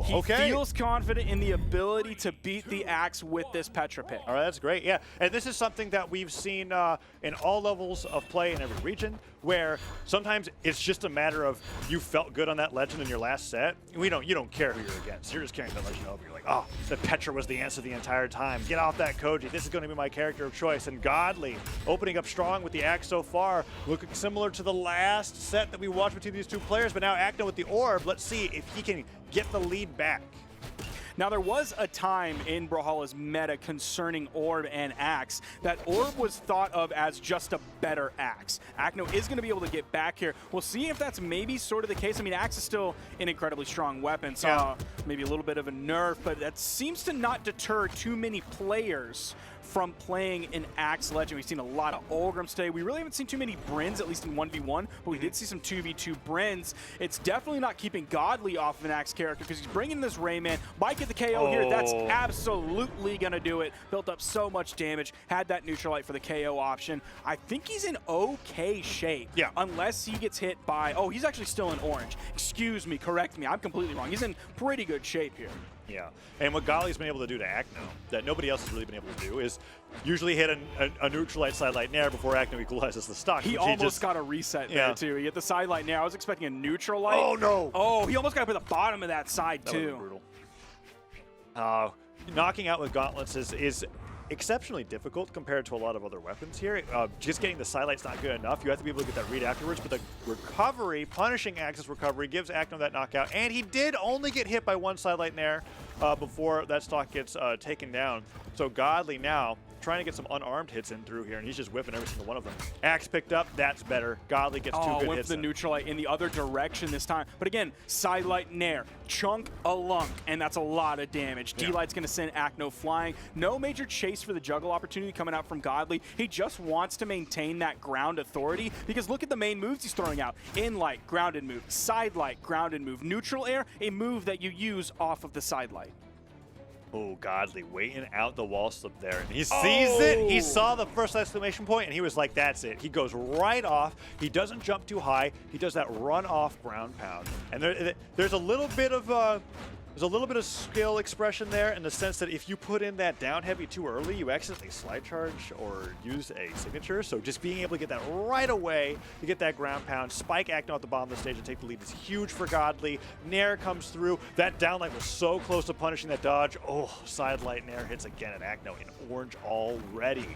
He feels confident in the ability to beat the Axe with this Petra pick. All right, that's great. Yeah, and this is something that we've seen in all levels of play in every region, where sometimes it's just a matter of you felt good on that legend in your last set. You don't care who you're against. You're just carrying that legend over. You're like, oh, the Petra was the answer the entire time. Get off that Koji. This is going to be my character of choice. And Godly opening up strong with the Axe so far, looking similar to the last set that we watched between these two players. But now Acno with the Orb. Let's see if he can get the lead back. Now, there was a time in Brawlhalla's meta concerning Orb and Axe that Orb was thought of as just a better Axe. Acno is going to be able to get back here. We'll see if that's maybe sort of the case. I mean, Axe is still an incredibly strong weapon, so maybe a little bit of a nerf, but that seems to not deter too many players from playing an Axe Legend. We've seen a lot of Olgrams today. We really haven't seen too many Brins, at least in 1v1, but we did see some 2v2 Brins. It's definitely not keeping Godly off of an Axe character because he's bringing this Rayman. Might get the KO here. That's absolutely going to do it. Built up so much damage. Had that Neutralite for the KO option. I think he's in okay shape. Yeah. Unless he gets hit by... Oh, he's actually still in orange. Excuse me. Correct me. I'm completely wrong. He's in pretty good shape here. Yeah, and what Godly's been able to do to Acno that nobody else has really been able to do is usually hit a Neutralite sidelight nair before Acno equalizes the stock. He almost got a reset there, too. He hit the sidelight nair. I was expecting a Neutralite. Oh, no. Oh, he almost got up at the bottom of that side, too. That was brutal. Knocking out with gauntlets is exceptionally difficult compared to a lot of other weapons here. Just getting the sidelight's not good enough. You have to be able to get that read afterwards, but the recovery, punishing Axe's recovery, gives Acno that knockout, and he did only get hit by one sidelight nair before that stock gets taken down. So Godly now trying to get some unarmed hits in through here, and he's just whipping every single one of them. Axe picked up, that's better. Godly gets 2 good went hits. For the Neutralite in the other direction this time. But again, sidelight nair, chunk a lunk, and that's a lot of damage. D-Light's going to send Acno flying. No major chase for the juggle opportunity coming out from Godly. He just wants to maintain that ground authority because look at the main moves he's throwing out. In-light, grounded move. Sidelight, grounded move. Neutral air, a move that you use off of the sidelight. Oh, Godly waiting out the wall slip there. And he sees it. He saw the first exclamation point, and he was like, that's it. He goes right off. He doesn't jump too high. He does that run-off ground pound. And there's a little bit of skill expression there in the sense that if you put in that down heavy too early, you accidentally slide charge or use a signature. So just being able to get that right away to get that ground pound, spike Acno at the bottom of the stage and take the lead is huge for Godly. Nair comes through. That down light was so close to punishing that dodge. Oh, sidelight Nair hits again at Acno in orange already.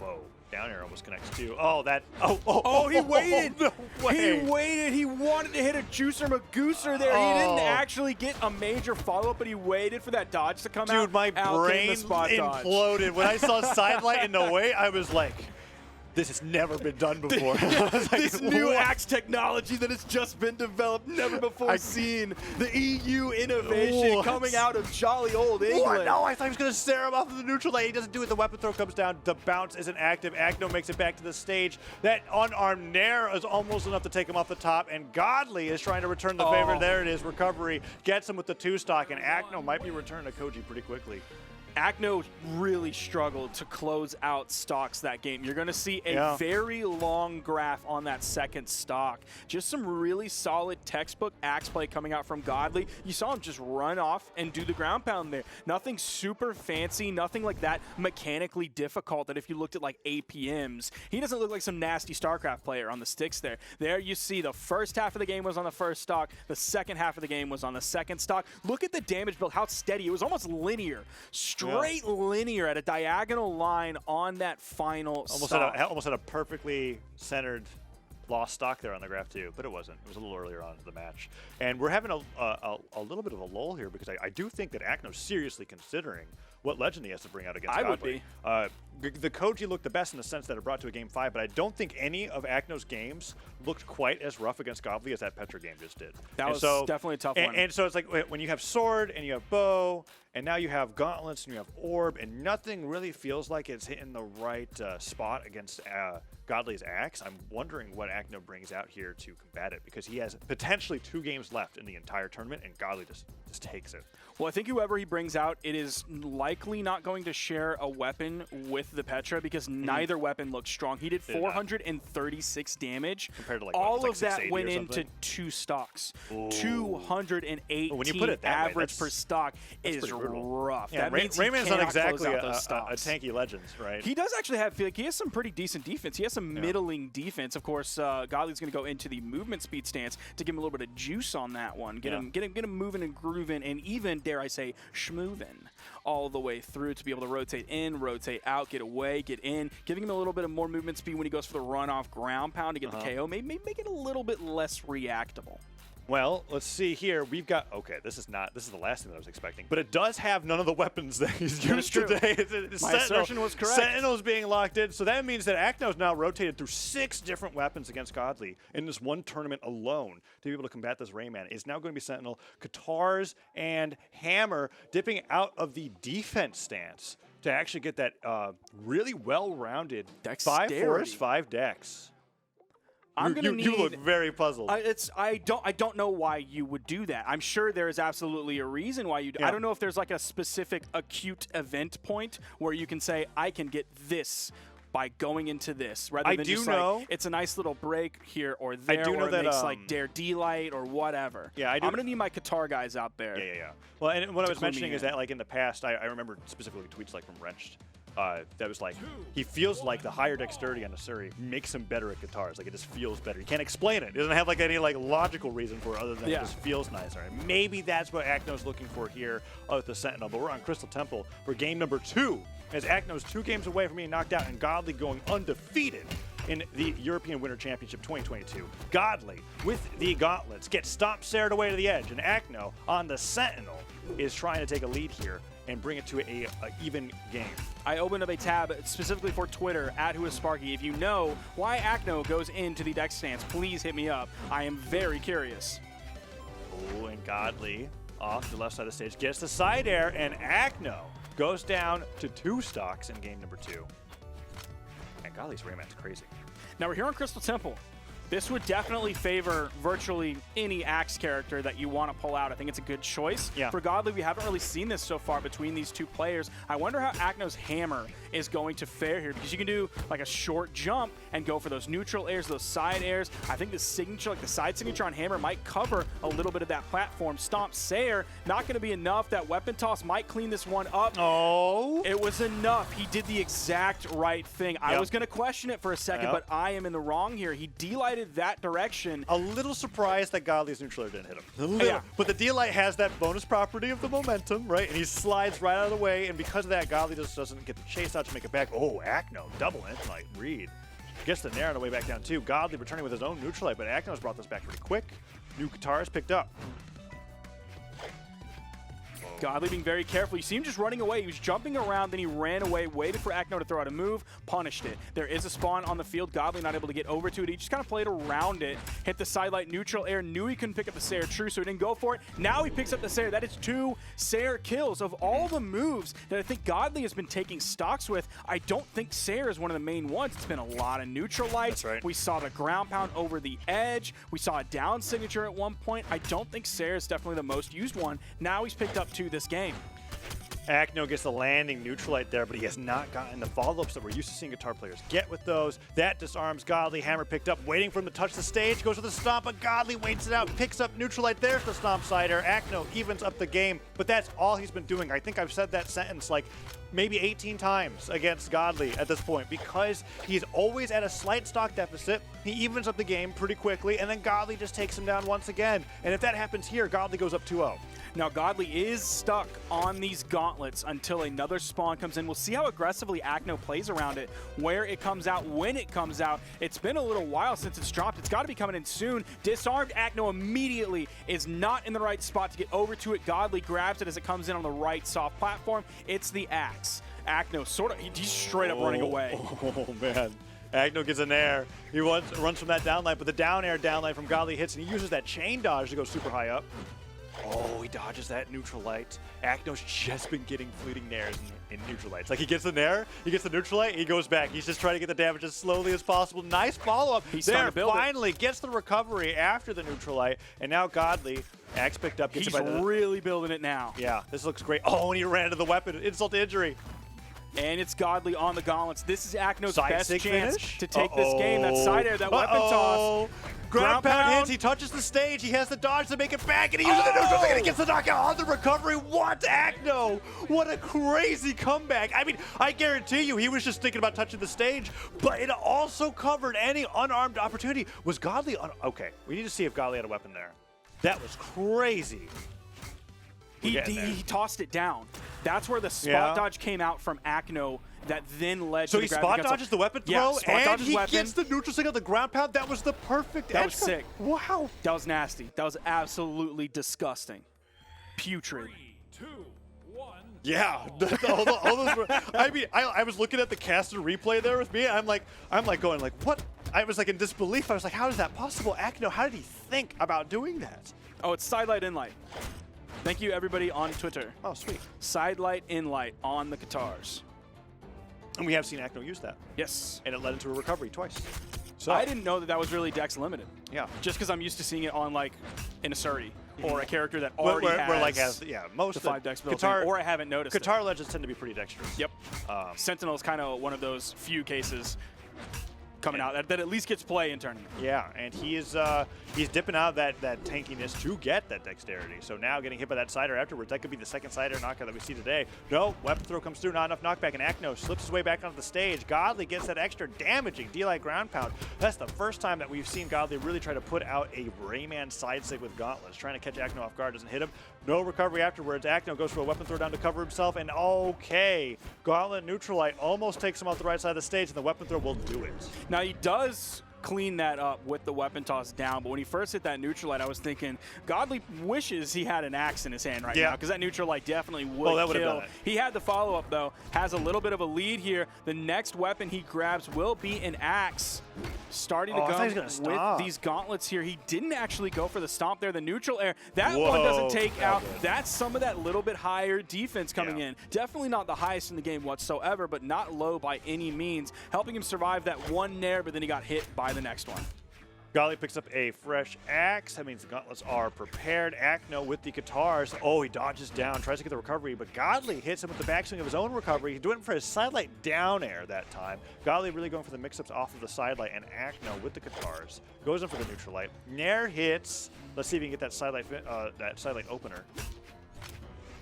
Whoa. Down air almost connects too. Oh, he waited. No way. He waited. He wanted to hit a juicer Magooser there. He didn't actually get a major follow-up, but he waited for that dodge to come out. Dude, my brain imploded. When I saw sidelight in the way, I was like, this has never been done before. This new Axe technology that has just been developed, never before seen. The EU innovation coming out of jolly old England. What? No, I thought he was going to stare him off of the neutral light. He doesn't do it. The weapon throw comes down. The bounce isn't active. Acno makes it back to the stage. That unarmed nair is almost enough to take him off the top, and Godly is trying to return the favor. There it is. Recovery gets him with the 2-stock, and Acno might be returned to Koji pretty quickly. Acno really struggled to close out stocks that game. You're going to see a very long graph on that second stock. Just some really solid textbook Axe play coming out from Godly. You saw him just run off and do the ground pound there. Nothing super fancy, nothing like that mechanically difficult that if you looked at like APMs, he doesn't look like some nasty StarCraft player on the sticks there. There you see the first half of the game was on the first stock. The second half of the game was on the second stock. Look at the damage build, how steady. It was almost linear. Straight linear at a diagonal line on that final stock. Almost had a perfectly centered lost stock there on the graph too, but it wasn't. It was a little earlier on in the match. And we're having a little bit of a lull here because I do think that Acno's seriously considering what legend he has to bring out against Godly. The Koji looked the best in the sense that it brought to a game 5, but I don't think any of Acno's games looked quite as rough against Godly as that Petra game just did. That was definitely a tough one. And so it's like when you have sword and you have bow, and now you have gauntlets and you have orb, and nothing really feels like it's hitting the right spot against Godly's axe. I'm wondering what Acno brings out here to combat it, because he has potentially 2 games left in the entire tournament, and Godly just takes it. Well, I think whoever he brings out, it is likely not going to share a weapon with the Petra, because neither weapon looks strong. He did 436 damage. Compared to like all what, like of that 680 went or into something? 2 stocks. Ooh. 218 when you put it that way, average per stock is pretty brutal. rough. Yeah, that means he Rayman's not cannot exactly close out a those stocks. tanky Legends, right? He does actually have, he has some pretty decent defense. He has some middling defense. Of course, Godly's going to go into the movement speed stance to give him a little bit of juice on that one. Get him moving and grooving, and even, dare I say, schmoovin' all the way through to be able to rotate in, rotate out, get away, get in, giving him a little bit of more movement speed when he goes for the run-off ground pound to get the KO. Maybe make it a little bit less reactable. Well, let's see here. We've got, okay, this is the last thing that I was expecting, but it does have none of the weapons that he's used today. My assertion was correct. Sentinel's being locked in, so that means that Acno's now rotated through 6 different weapons against Godly in this one tournament alone to be able to combat this Rayman. It's now going to be Sentinel, Katars, and Hammer dipping out of the defense stance to actually get that really well-rounded 5 force, 5 dex. You look very puzzled. I don't know why you would do that. I'm sure there is absolutely a reason why you do. I don't know if there's like a specific acute event point where you can say, I can get this by going into this, rather than just like, it's a nice little break here or there, I do know or that, it makes like Dare D-Light or whatever. Yeah, I do. I'm going to need my Qatar guys out there. Yeah. Well, and what I was mentioning is that like in the past, I remember specifically tweets like from Wrenched, that was like, he feels like the higher dexterity on the Suri makes him better at guitars. Like, it just feels better. You can't explain it. It doesn't have like any like logical reason for it other than it just feels nicer. And maybe that's what Acno's looking for here with the Sentinel. But we're on Crystal Temple for game number 2, as Acno's 2 games away from being knocked out and Godly going undefeated in the European Winter Championship 2022. Godly, with the gauntlets, gets stomped Sarah away to the edge, and Acno on the Sentinel is trying to take a lead here and bring it to a even game. I opened up a tab specifically for Twitter, @WhoIsSparky. If you know why Acno goes into the deck stance, please hit me up. I am very curious. Oh, and Godly off the left side of the stage gets the side air, and Acno goes down to 2 stocks in game number 2. And Godly's Rayman's crazy. Now we're here on Crystal Temple. This would definitely favor virtually any Axe character that you want to pull out. I think it's a good choice. Yeah. For Godly, we haven't really seen this so far between these 2 players. I wonder how Acno's Hammer is going to fare here, because you can do like a short jump and go for those neutral airs, those side airs. I think the signature, like the side signature on Hammer, might cover a little bit of that platform. Stomp Sayer, not going to be enough. That weapon toss might clean this one up. Oh. It was enough. He did the exact right thing. I was going to question it for a second, but I am in the wrong here. He D-lighted that direction. A little surprised that Godly's neutral air didn't hit him. A little. But the D-Light has that bonus property of the momentum, right? And he slides right out of the way, and because of that, Godly just doesn't get the chase out to make it back. Oh, Acno, double Infinite read. Gets the Nair on the way back down too. Godly returning with his own neutral light, but Acno's brought this back pretty quick. New guitars picked up. Godly being very careful. You see him just running away. He was jumping around, then he ran away, waited for Acno to throw out a move, punished it. There is a spawn on the field. Godly not able to get over to it. He just kind of played around it, hit the sidelight neutral air, knew he couldn't pick up the Sayer True, so he didn't go for it. Now he picks up the Sayer. That is 2 Sayer kills. Of all the moves that I think Godly has been taking stocks with, I don't think Sayer is one of the main ones. It's been a lot of neutral lights. That's right. We saw the ground pound over the edge. We saw a down signature at one point. I don't think Sayer is definitely the most used one. Now he's picked up 2 this game. Acno gets the landing neutral light there, but he has not gotten the follow-ups that we're used to seeing guitar players get with those. That disarms Godly. Hammer picked up, waiting for him to touch the stage, goes for the stomp, but Godly waits it out, picks up neutral light. There's the stomp side air. Acno evens up the game, but that's all he's been doing. I think I've said that sentence like maybe 18 times against Godly at this point, because he's always at a slight stock deficit. He evens up the game pretty quickly, and then Godly just takes him down once again. And if that happens here, Godly goes up 2-0. Now, Godly is stuck on these gauntlets until another spawn comes in. We'll see how aggressively Acno plays around it, where it comes out, when it comes out. It's been a little while since it's dropped. It's got to be coming in soon. Disarmed Acno immediately is not in the right spot to get over to it. Godly grabs it as it comes in on the right soft platform. It's the axe. Acno he's straight up running away. Oh, man. Acno gets an air. He runs from that down line, but the down air from Godly hits, and he uses that chain dodge to go super high up. Oh, he dodges that neutral light. Acno's just been getting fleeting nairs in neutral lights. Like, he gets the nair, he gets the neutral light, he goes back. He's just trying to get the damage as slowly as possible. Nice follow-up. He's there, starting to build finally gets the recovery after the neutral light. And now Godly, Axe picked up. Gets He's it by the, really building it now. yeah, this looks great. Oh, and he ran into the weapon. Insult to injury. And it's Godly on the gauntlets. This is Acno's Side best sig chance finish? to take this game. That side air, that weapon toss. Ground pound hits, he touches the stage, he has the dodge to make it back, and he uses the neutral thing, and he gets the knockout on the recovery. What, Acno? What a crazy comeback. I mean, I guarantee you he was just thinking about touching the stage, but it also covered any unarmed opportunity. Was Godly okay, we need to see if Godly had a weapon there. That was crazy. He tossed it down. That's where the spot dodge came out from Acno that then led to the So he spot dodges the weapon throw, and he gets the neutral stick on the ground pound. That was the perfect That was sick. Wow. That was nasty. That was absolutely disgusting. Putrid. 3, 2, 1. Yeah, all those were, I mean, I was looking at the caster replay there with me. I'm like going like, what? I was like in disbelief. I was like, how is that possible? Acno, how did he think about doing that? Oh, it's sidelight in light. Thank you, everybody on Twitter. Oh, sweet. Sidelight in light on the Katars. And we have seen Acno use that. Yes. And it led into a recovery twice. So I didn't know that that was really Dex limited. Yeah. Just because I'm used to seeing it on like an Asuri or a character that already has most the of 5 Dex built Qatar, in, or I haven't noticed Qatar it. legends tend to be pretty dexterous. Yep. Sentinel is kind of one of those few cases coming out that at least gets play in tournament. Yeah, and he's dipping out that tankiness to get that dexterity. So now getting hit by that cider afterwards, that could be the second cider knockout that we see today. No, weapon throw comes through, not enough knockback, and Acno slips his way back onto the stage. Godly gets that extra damaging D-Light ground pound. That's the first time that we've seen Godly really try to put out a Rayman side sig with gauntlets, trying to catch Acno off guard, doesn't hit him. No recovery afterwards. Acno goes for a weapon throw down to cover himself, and okay, Gauntlet Neutralite almost takes him off the right side of the stage, and the weapon throw will do it. Now he does clean that up with the weapon toss down, but when he first hit that Neutralite, I was thinking Godly wishes he had an axe in his hand right now, because that Neutralite definitely would kill. Done it. He had the follow-up though, has a little bit of a lead here. The next weapon he grabs will be an axe. Starting to go with these gauntlets here. He didn't actually go for the stomp there, the neutral air. That one doesn't take out. That's some of that little bit higher defense coming in. Definitely not the highest in the game whatsoever, but not low by any means. Helping him survive that one nair, but then he got hit by the next one. Godly picks up a fresh axe. That means the gauntlets are prepared. Acno with the Katars. Oh, he dodges down, tries to get the recovery, but Godly hits him with the backswing of his own recovery. He's doing it for his sidelight down air that time. Godly really going for the mix-ups off of the sidelight, and Acno with the Katars goes in for the neutral light. Nair hits. Let's see if he can get that sidelight opener.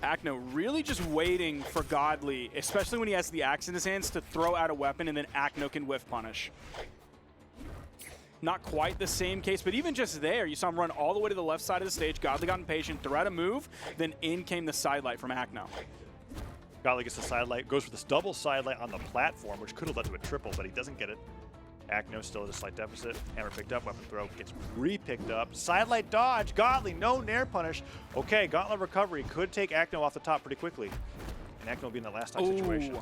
Acno really just waiting for Godly, especially when he has the axe in his hands, to throw out a weapon, and then Acno can whiff punish. Not quite the same case, but even just there, you saw him run all the way to the left side of the stage. Godly got impatient, threw out a move, then in came the sidelight from Acno. Godly gets the sidelight, goes for this double sidelight on the platform, which could have led to a triple, but he doesn't get it. Acno still at a slight deficit. Hammer picked up, weapon throw gets re-picked up. Sidelight dodge, Godly, no nair punish. Okay, gauntlet recovery could take Acno off the top pretty quickly. And Acno will be in that last time situation.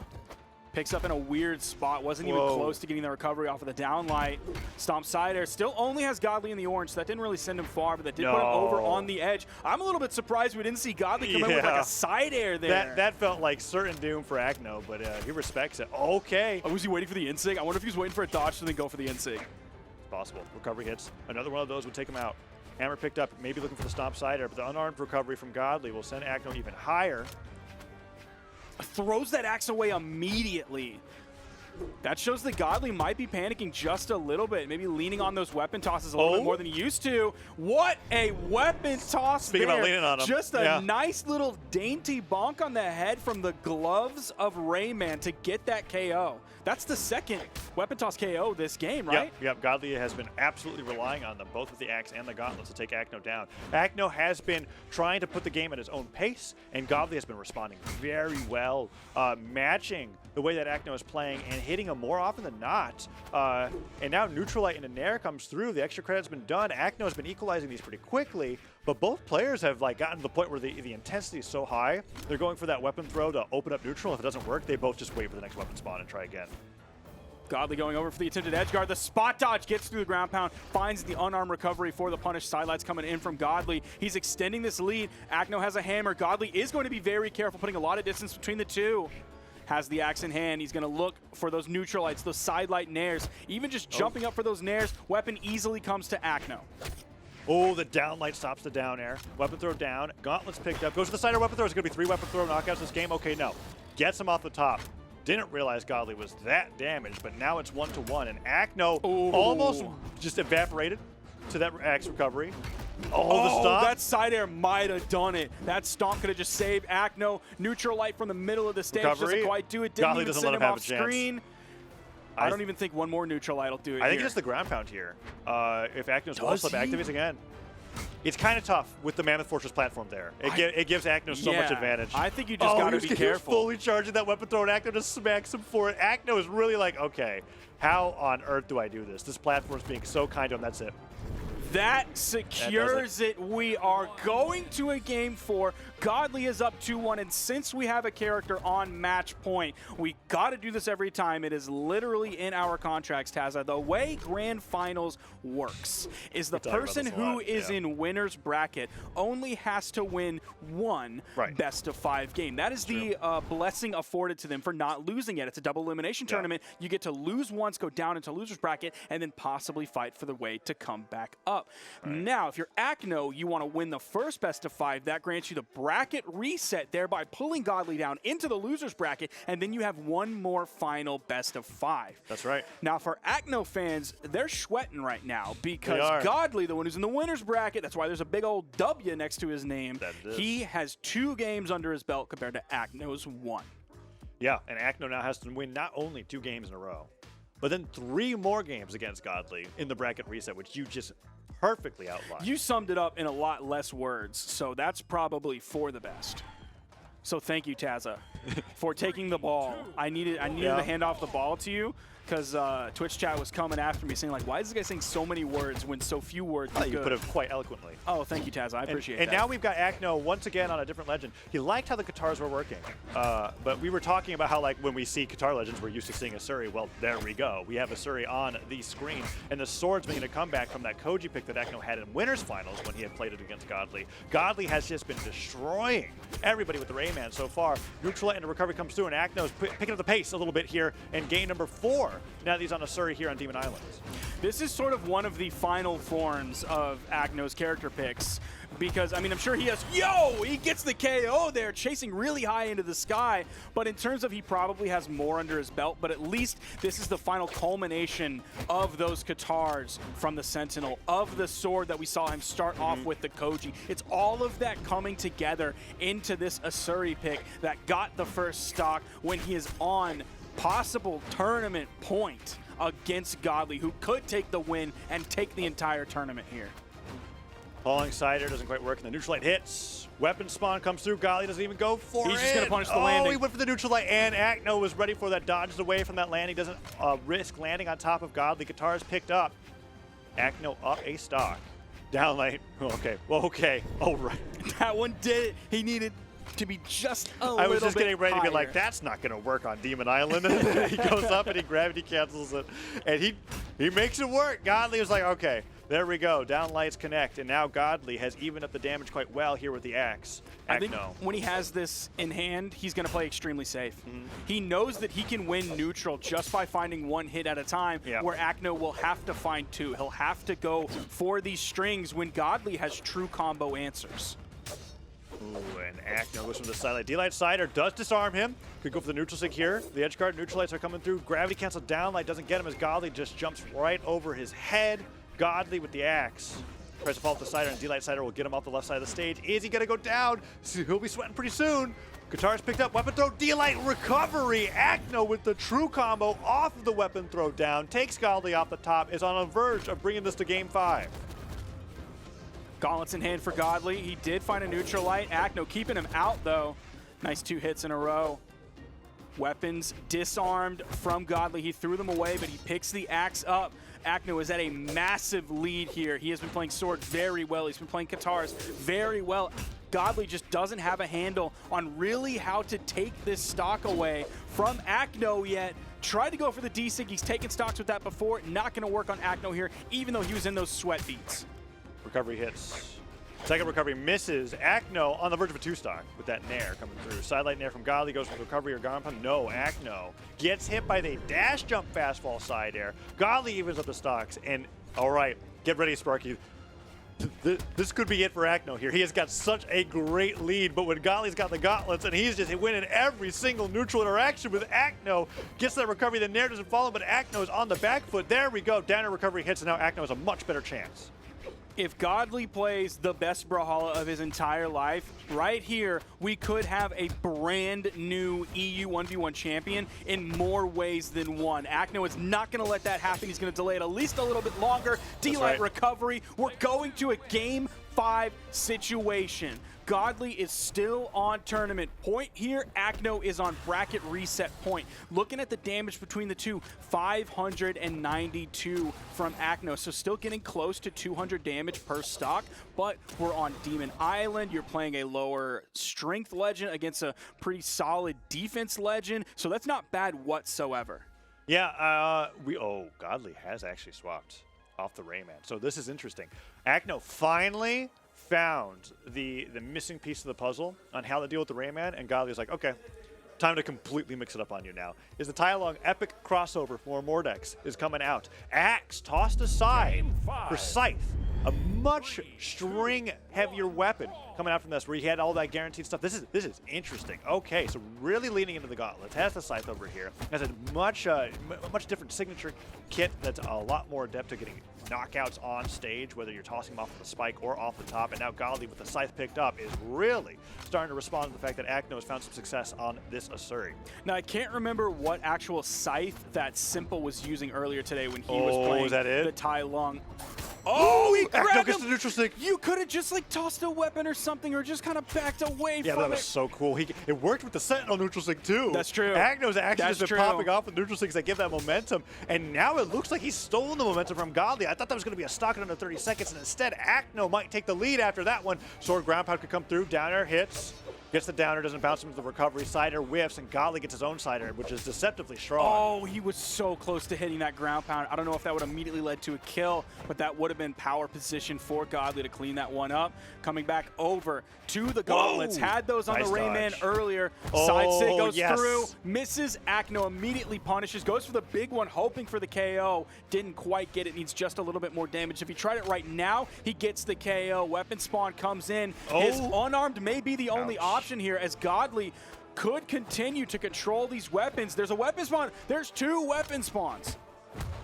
Picks up in a weird spot. Wasn't even close to getting the recovery off of the downlight. Stomp side air. Still only has Godly in the orange, so that didn't really send him far, but that did put him over on the edge. I'm a little bit surprised we didn't see Godly come in with like a side air there. That felt like certain doom for Acno, but he respects it. Okay. Oh, was he waiting for the insig? I wonder if he was waiting for a dodge to then go for the insig. It's possible. Recovery hits. Another one of those would take him out. Hammer picked up, maybe looking for the stomp side air, but the unarmed recovery from Godly will send Acno even higher. Throws that axe away immediately. That shows that Godly might be panicking just a little bit, maybe leaning on those weapon tosses a little bit more than he used to. What a weapon toss Speaking about leaning on him. Just a nice little dainty bonk on the head from the gloves of Rayman to get that KO. That's the second weapon toss KO this game, right? Yep. Godly has been absolutely relying on them, both with the axe and the gauntlets, to take Acno down. Acno has been trying to put the game at his own pace, and Godly has been responding very well, matching the way that Acno is playing and hitting him more often than not. And now Neutralite and a Nair comes through. The extra credit's been done. Acno has been equalizing these pretty quickly, but both players have gotten to the point where the intensity is so high, they're going for that weapon throw to open up neutral. If it doesn't work, they both just wait for the next weapon spawn and try again. Godly going over for the attempted edge guard. The spot dodge gets through the ground pound, finds the unarmed recovery for the punish. Sidelights coming in from Godly. He's extending this lead. Acno has a hammer. Godly is going to be very careful, putting a lot of distance between the two. Has the axe in hand. He's going to look for those neutral lights, those sidelight nairs. Even just jumping up for those nairs, weapon easily comes to Acno. Oh, the down light stops the down air. Weapon throw down. Gauntlet's picked up. Goes to the side of weapon throw. It's going to be 3 weapon throw knockouts this game. Okay, no. Gets him off the top. Didn't realize Godly was that damaged, but now it's 1-1, and Acno almost just evaporated to that axe recovery. Oh, the stomp. That side air might have done it. That stomp could have just saved Acno. Neutral light from the middle of the stage doesn't quite do it. Didn't Godly even doesn't send let him him have off a chance. screen. I don't even think one more neutral light will do it. I think it's the ground pound here. If Acno's wall slip activates again. It's kind of tough with the Mammoth Fortress platform there. It gives Acno so much advantage. I think you just got to be careful. Fully charging that weapon throw, and Acno just smacks him for it. Acno is really like, okay, how on earth do I do this? This platform's being so kind to him. That's it. That secures it. We are going to a game 4. Godly is up 2-1, and since we have a character on match point, we got to do this every time. It is literally in our contracts, Tazza. The way Grand Finals works is the person who is in winner's bracket only has to win one best of 5 game. That is the blessing afforded to them for not losing yet. It's a double elimination tournament. You get to lose once, go down into loser's bracket, and then possibly fight for the way to come back up. Now, if you're Acno, you want to win the first best of 5. That grants you the bracket reset, thereby pulling Godly down into the loser's bracket, and then you have one more final best of 5. That's right. Now, for Acno fans, they're sweating right now because Godly, the one who's in the winner's bracket, that's why there's a big old W next to his name. He has 2 games under his belt compared to Acno's 1. Yeah, and Acno now has to win not only 2 games in a row, but then 3 more games against Godly in the bracket reset, which you just perfectly outlined. You summed it up in a lot less words, so that's probably for the best. So thank you, Tazza, for taking the ball. I needed to hand off the ball to you because Twitch chat was coming after me saying, like, why is this guy saying so many words when so few words are good? You put it quite eloquently. Oh, thank you, Tazza. I appreciate that. And now we've got Acno once again on a different legend. He liked how the guitars were working, but we were talking about how, like, when we see guitar legends, we're used to seeing Asuri. Well, there we go. We have Asuri on the screen, and the sword's making a comeback from that Koji pick that Acno had in Winners Finals when he had played it against Godly. Godly has just been destroying everybody with the Rayman so far. Neutral light and the recovery comes through, and Acno's picking up the pace a little bit here, and game number 4. Now that he's on Asuri here on Demon Islands. This is sort of one of the final forms of Acno's character picks because, I mean, I'm sure he has, he gets the KO there, chasing really high into the sky, but in terms of he probably has more under his belt, but at least this is the final culmination of those Katars from the Sentinel, of the sword that we saw him start off with the Koji. It's all of that coming together into this Asuri pick that got the first stock when he is on possible tournament point against Godly, who could take the win and take the entire tournament here. Falling Cider doesn't quite work, and the neutral light hits. Weapon spawn comes through. Godly doesn't even go for it. He's just going to punish the landing. He went for the neutral light, and Acno was ready for that, dodged away from that landing. Doesn't risk landing on top of Godly. Guitar is picked up. Acno up a stock. Down light. Okay. All right. That one did it. He needed to be just a little bit I was just getting ready to be like, higher. that's not going to work on Demon Island. And then he goes up and he gravity cancels it. And he makes it work. Godly was like, okay, there we go. Down lights connect. And now Godly has evened up the damage quite well here with the axe. I think when he has this in hand, he's going to play extremely safe. He knows that he can win neutral just by finding one hit at a time, where Acno will have to find 2. He'll have to go for these strings when Godly has true combo answers. Ooh, and Acno goes from the sidelight. D-Light Cider does disarm him. Could go for the neutral sig here. The edge guard neutral lights are coming through. Gravity cancel down light doesn't get him as Godly just jumps right over his head. Godly with the axe. Tries to fall off the Cider, and D-Light Cider will get him off the left side of the stage. Is he going to go down? So he'll be sweating pretty soon. Guitar's picked up. Weapon throw. D-Light recovery. Acno with the true combo off of the weapon throw down. Takes Godly off the top. Is on the verge of bringing this to game 5. Gauntlets in hand for Godly. He did find a neutral light. Acno keeping him out, though. Nice 2 hits in a row. Weapons disarmed from Godly. He threw them away, but he picks the axe up. Acno is at a massive lead here. He has been playing sword very well. He's been playing Katars very well. Godly just doesn't have a handle on really how to take this stock away from Acno yet. Tried to go for the D-Sig. He's taken stocks with that before. Not going to work on Acno here, even though he was in those sweat beats. Recovery hits. Second recovery misses. Acno on the verge of a 2-stock with that nair coming through. Sidelight nair from Godly goes for the recovery or ground pound. No, Acno gets hit by the dash jump fastfall side air. Godly evens up the stocks. And all right, get ready, Sparky. This could be it for Acno here. He has got such a great lead, but when Godly's got the gauntlets and he's just winning every single neutral interaction with Acno, gets that recovery, the nair doesn't follow, but Acno is on the back foot. There we go. Down air recovery hits, and now Acno has a much better chance. If Godly plays the best Brawlhalla of his entire life, right here, we could have a brand new EU 1v1 champion in more ways than one. Acno is not going to let that happen. He's going to delay it at least a little bit longer. D-Light recovery. We're going to a Game 5 situation. Godly is still on tournament point here. Acno is on bracket reset point. Looking at the damage between the two, 592 from Acno. So still getting close to 200 damage per stock, but we're on Demon Island. You're playing a lower strength legend against a pretty solid defense legend. So that's not bad whatsoever. Yeah, Godly has actually swapped off the Rayman. So this is interesting. Acno finally found the missing piece of the puzzle on how to deal with the Rayman, and Godly's like, okay, time to completely mix it up on you now. Is the Tylong epic crossover for Mordex is coming out. Axe tossed aside for Scythe, a much string heavier weapon coming out from this, where he had all that guaranteed stuff. This is interesting. Okay, so really leaning into the gauntlets. Has the Scythe over here. Has a much different signature kit that's a lot more adept at getting knockouts on stage, whether you're tossing them off of the spike or off the top. And now Godly, with the Scythe picked up, is really starting to respond to the fact that Acno has found some success on this Asuri. Now, I can't remember what actual Scythe that Simple was using earlier today when he was playing was that it? The Tai Long. Oh, he Acno grabbed gets him. the neutral stick. You could have just like tossed a weapon or something, or just kind of backed away Yeah, from that was so cool. It worked with the Sentinel neutral stick too. That's true. Acno's actually That's just been true. popping off with neutral sticks that give that momentum, and now it looks like he's stolen the momentum from Godly. I thought that was going to be a stock in under 30 seconds, and instead Acno might take the lead after that one. Sword ground pound could come through. Down air hits. Gets the downer, doesn't bounce him to the recovery. Side air whiffs, and Godly gets his own side air, which is deceptively strong. Oh, he was so close to hitting that ground pound. I don't know if that would have immediately led to a kill, but that would have been power position for Godly to clean that one up. Coming back over to the gauntlets. Whoa. Had those on Nice the Rayman dodge. earlier. Oh, Side sit goes yes. through, misses. Acno immediately punishes, goes for the big one, hoping for the KO. Didn't quite get it, needs just a little bit more damage. If he tried it right now, he gets the KO. Weapon spawn comes in. His unarmed may be the only option here, as Godly could continue to control these weapons. There's a weapon spawn. There's 2 weapon spawns.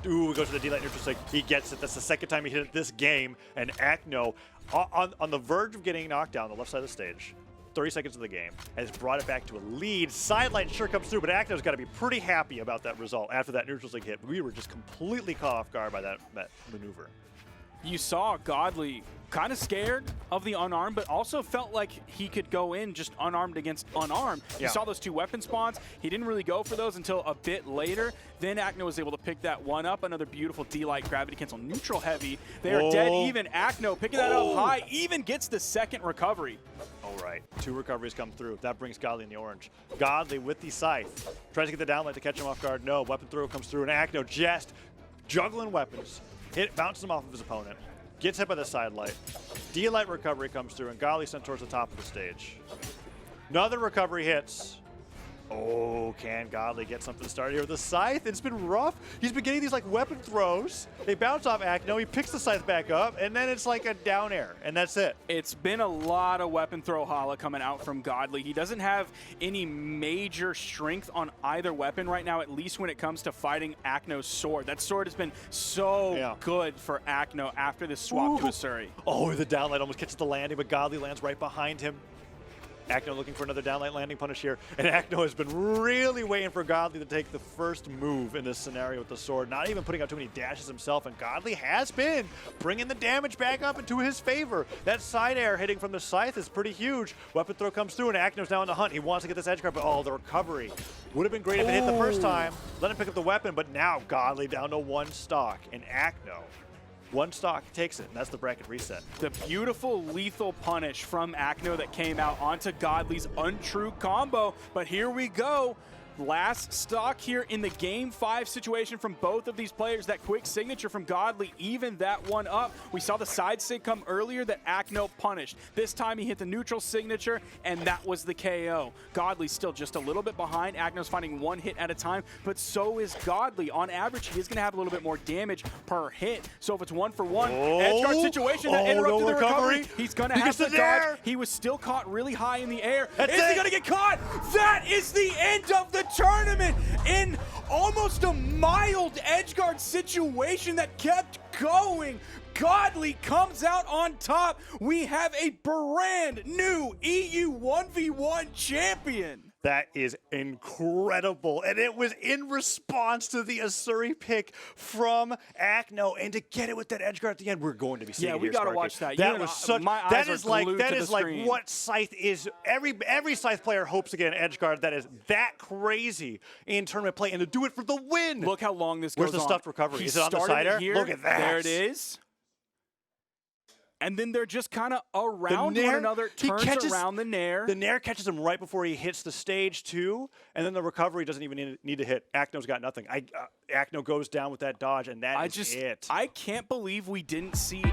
Ooh, goes for the D-Light neutral stick. He gets it. That's the second time he hit it this game. And Acno, on the verge of getting knocked down, the left side of the stage, 30 seconds of the game, has brought it back to a lead. Sidelight sure comes through, but Acno's got to be pretty happy about that result after that neutral stick hit. We were just completely caught off guard by that maneuver. You saw Godly kind of scared of the unarmed, but also felt like he could go in just unarmed against unarmed. Yeah. You saw those 2 weapon spawns. He didn't really go for those until a bit later. Then Acno was able to pick that one up. Another beautiful D-Light gravity cancel neutral heavy. They are dead even. Acno picking that up high, even gets the second recovery. All right, 2 recoveries come through. That brings Godly in the orange. Godly with the Scythe. Tries to get the downlight to catch him off guard. No, weapon throw comes through, and Acno just juggling weapons. Bounces him off of his opponent. Gets hit by the sidelight. D-Light recovery comes through, and Godly sent towards the top of the stage. Another recovery hits. Oh, can Godly get something started here with the Scythe? It's been rough. He's been getting these like weapon throws. They bounce off Acno. He picks the Scythe back up, and then it's like a down air, and that's it. It's been a lot of weapon throw Hala coming out from Godly. He doesn't have any major strength on either weapon right now, at least when it comes to fighting Acno's sword. That sword has been so good for Acno after this swap to Asuri. Oh, the downlight almost catches the landing, but Godly lands right behind him. Acno looking for another downlight landing punish here, and Acno has been really waiting for Godly to take the first move in this scenario with the sword, not even putting out too many dashes himself, and Godly has been bringing the damage back up into his favor. That side air hitting from the Scythe is pretty huge. Weapon throw comes through, and Acno's now on the hunt. He wants to get this edge guard, but the recovery would have been great if it hit the first time. Let him pick up the weapon, but now Godly down to 1 stock, and Acno One stock takes it, and that's the bracket reset. The beautiful lethal punish from Acno that came out onto Godly's untrue combo. But here we go. Last stock here in the Game 5 situation from both of these players. That quick signature from Godly even that one up. We saw the side sig come earlier that Acno punished. This time he hit the neutral signature, and that was the KO. Godly's still just a little bit behind. Acno's finding one hit at a time, but so is Godly. On average, he is going to have a little bit more damage per hit. So if it's 1-for-1, edgeguard situation that interrupted no the recovery, recovery. he's going to have to dodge. He was still caught really high in the air. Is he going to get caught? That is the end of the tournament in almost a mild edgeguard situation that kept going. Godly comes out on top. We have a brand new EU 1v1 champion. That is incredible. And it was in response to the Asuri pick from Acno. And to get it with that edgeguard at the end, we're going to be seeing it. Yeah, we got to watch that. That was such, my eyes that is like, glued that to is the like screen. what Scythe is. Every Scythe player hopes to get an edgeguard that is that crazy in tournament play and to do it for the win. Look how long this Where's goes the on. stuffed recovery? He Is it on the started cider? Here. Look at that. There it is. And then they're just kind of around one another, turns around the Nair. The Nair catches him right before he hits the stage too, and then the recovery doesn't even need to hit. Acno's got nothing. Acno goes down with that dodge, and that is it. I can't believe we didn't see